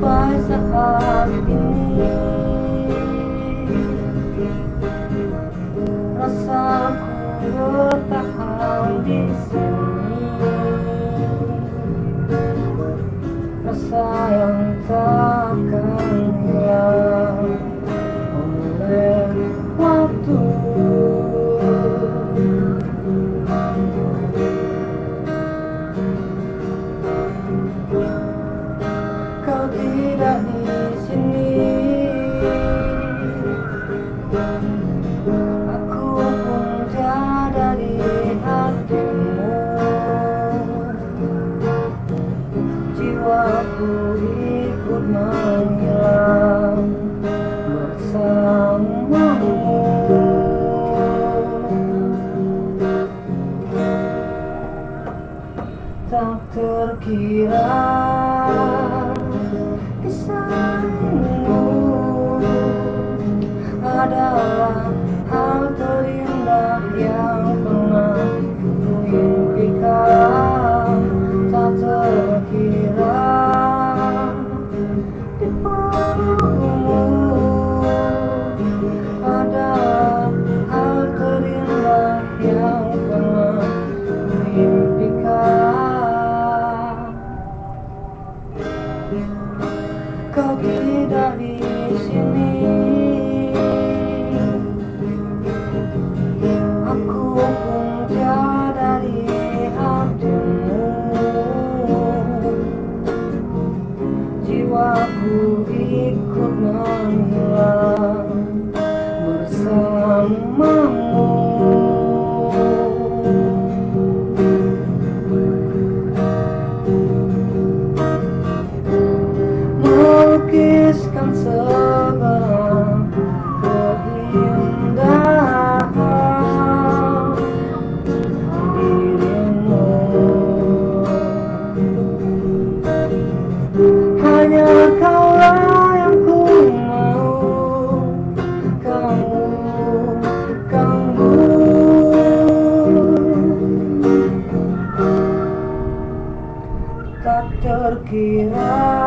sampai saat ini. Rasaku bertahan di sini, rasa yang takkan hilang oleh waktu. Kau tidak di sini, aku pun tiada di hatimu. Jiwaku ikut menghilang bersamamu. Tak terkira kisahmu adalah hal terindah yang pernah ku impikan. Tak terkira di pelukmu adalah hal terindah yang pernah ku impikan. Kau tidak di sini, aku pun tiada di hatimu. Jiwaku ikut menghilang bersamamu. Melukiskan segala keindahan dirimu, hanya kaulah yang ku mau. Kamu tak terkira